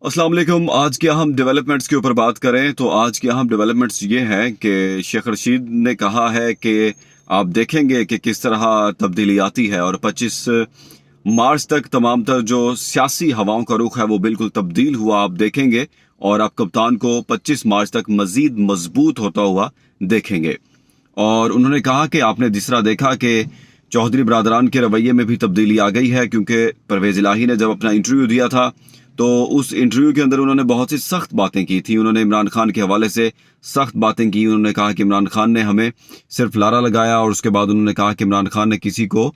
अस्सलाम वालेकुम। आज के अहम डेवलपमेंट्स के ऊपर बात करें तो आज के अहम डेवलपमेंट्स ये हैं कि शेख रशीद ने कहा है कि आप देखेंगे कि किस तरह तब्दीली आती है और 25 मार्च तक तमाम तर जो सियासी हवाओं का रुख है वो बिल्कुल तब्दील हुआ आप देखेंगे और आप कप्तान को 25 मार्च तक मजीद मजबूत होता हुआ देखेंगे। और उन्होंने कहा कि आपने जिस तरह देखा कि चौधरी बरादरान के रवैये में भी तब्दीली आ गई है, क्योंकि परवेज इलाही ने जब अपना इंटरव्यू दिया था तो उस इंटरव्यू के अंदर उन्होंने बहुत सी सख्त बातें की थी। उन्होंने इमरान खान के हवाले से सख्त बातें की। उन्होंने कहा कि इमरान खान ने हमें सिर्फ लारा लगाया और उसके बाद उन्होंने कहा कि इमरान खान ने किसी को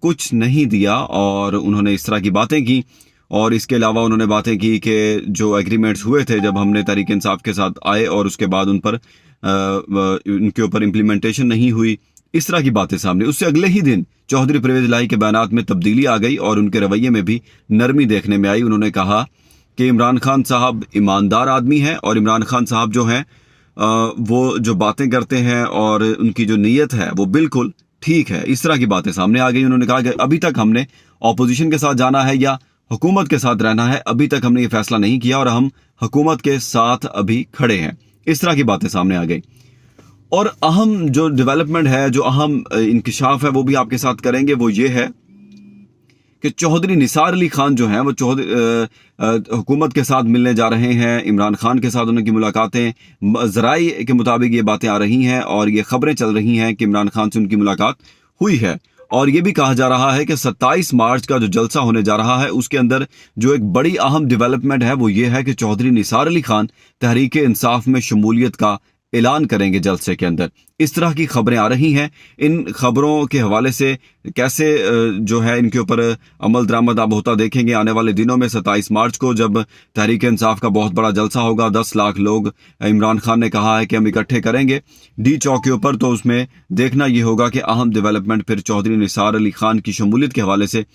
कुछ नहीं दिया और उन्होंने इस तरह की बातें की। और इसके अलावा उन्होंने बातें की कि जो एग्रीमेंट्स हुए थे जब हमने तहरीक इंसाफ के साथ आए और उसके बाद उनके ऊपर इम्प्लीमेंटेशन नहीं हुई, इस तरह की बातें सामने। उससे अगले ही दिन चौधरी परवेज इलाही के बयानात में तब्दीली आ गई और उनके रवैये में भी नरमी देखने में आई। उन्होंने कहा कि इमरान खान साहब ईमानदार आदमी हैं और इमरान खान साहब जो हैं वो जो बातें करते हैं और उनकी जो नीयत है वो बिल्कुल ठीक है। इस तरह की बातें सामने आ गई। उन्होंने कहा कि अभी तक हमने ऑपोजिशन के साथ जाना है या हुकूमत के साथ रहना है, अभी तक हमने ये फैसला नहीं किया और हम हुकूमत के साथ अभी खड़े हैं। इस तरह की बातें सामने आ गई। और अहम जो डेवलपमेंट है, जो अहम इंकिशाफ है वो भी आपके साथ करेंगे। वो ये है कि चौधरी निसार अली खान जो हैं वो हुकूमत के साथ मिलने जा रहे हैं। इमरान खान के साथ उनकी मुलाकातें ज़राई के मुताबिक ये बातें आ रही हैं और ये खबरें चल रही हैं कि इमरान खान से उनकी मुलाकात हुई है। और ये भी कहा जा रहा है कि 27 मार्च का जो जलसा होने जा रहा है उसके अंदर जो एक बड़ी अहम डेवलपमेंट है वो ये है कि चौधरी निसार अली खान तहरीक इंसाफ में शमूलियत का ऐलान करेंगे जलसे के अंदर। इस तरह की खबरें आ रही हैं। इन खबरों के हवाले से कैसे जो है इनके ऊपर अमल दरामद आप होता देखेंगे आने वाले दिनों में। 27 मार्च को जब तहरीक इंसाफ का बहुत बड़ा जलसा होगा, 10 लाख लोग इमरान खान ने कहा है कि हम इकट्ठे करेंगे डी चौक के ऊपर, तो उसमें देखना ये होगा कि अहम डेवलपमेंट फिर चौधरी निसार अली खान की शमूलियत के हवाले से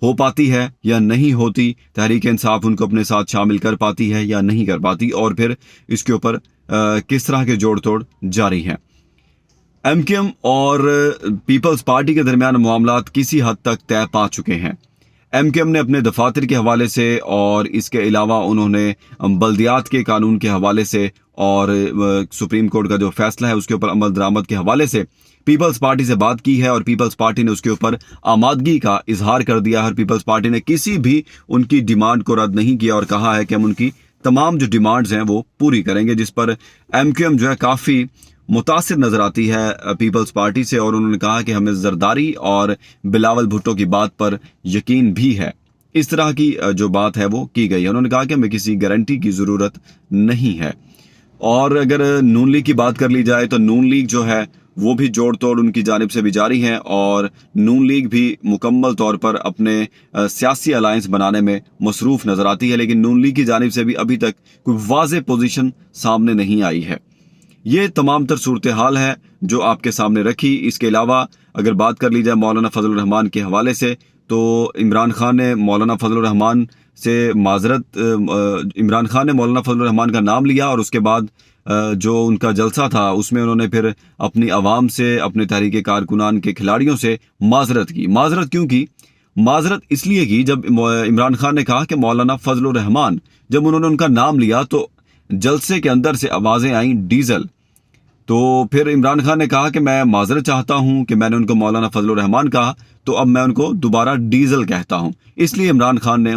हो पाती है या नहीं होती, तहरीक इंसाफ उनको अपने साथ शामिल कर पाती है या नहीं कर पाती, और फिर इसके ऊपर किस तरह के जोड़ तोड़ जारी हैं। एमकेएम और पीपल्स पार्टी के दरमियान मामलात किसी हद तक तय पा चुके हैं। एमकेएम ने अपने दफातर के हवाले से और इसके अलावा उन्होंने बल्दियात के कानून के हवाले से और सुप्रीम कोर्ट का जो फैसला है उसके ऊपर अमल दरामद के हवाले से पीपल्स पार्टी से बात की है और पीपल्स पार्टी ने उसके ऊपर आमादगी का इजहार कर दिया है। पीपल्स पार्टी ने किसी भी उनकी डिमांड को रद्द नहीं किया और कहा है कि हम उनकी तमाम जो डिमांड्स हैं वो पूरी करेंगे, जिस पर एमकेएम जो है काफ़ी मुतासिर नजर आती है पीपल्स पार्टी से। और उन्होंने कहा कि हमें जरदारी और बिलावल भुट्टो की बात पर यकीन भी है। इस तरह की जो बात है वो की गई है। उन्होंने कहा कि हमें किसी गारंटी की ज़रूरत नहीं है। और अगर नून लीग की बात कर ली जाए तो नून लीग जो है वो भी जोड़ तोड़ उनकी जानिब से भी जारी है और नून लीग भी मुकम्मल तौर पर अपने सियासी अलायंस बनाने में मसरूफ़ नज़र आती है, लेकिन नून लीग की जानिब से भी अभी तक कोई वाज़ेह पोजीशन सामने नहीं आई है। ये तमाम तर सूरत हाल है जो आपके सामने रखी। इसके अलावा अगर बात कर ली जाए मौलाना फजलुर रहमान के हवाले से, तो इमरान खान ने मौलाना फजलुर रहमान रहमान का नाम लिया और उसके बाद जो उनका जलसा था उसमें उन्होंने फिर अपनी आवाम से, अपने तहरीक कारकुनान के खिलाड़ियों से माजरत की। माजरत क्यों की? माजरत इसलिए की जब इमरान खान ने कहा कि मौलाना फजलुर रहमान, जब उन्होंने उनका नाम लिया तो जलसे के अंदर से आवाज़ें आई डीजल। तो फिर इमरान खान ने कहा कि मैं माजरत चाहता हूं कि मैंने उनको मौलाना फजलुर रहमान कहा तो अब मैं उनको दोबारा डीजल कहता हूं। इसलिए इमरान खान ने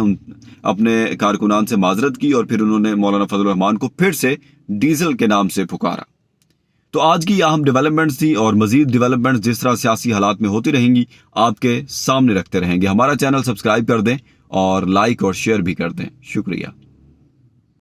अपने कारकुनान से माजरत की और फिर उन्होंने मौलाना फजलुर रहमान को फिर से डीजल के नाम से पुकारा। तो आज की अहम डेवलपमेंट्स थी और मजीद डेवलपमेंट्स जिस तरह सियासी हालात में होती रहेंगी आपके सामने रखते रहेंगे। हमारा चैनल सब्सक्राइब कर दें और लाइक और शेयर भी कर दें। शुक्रिया।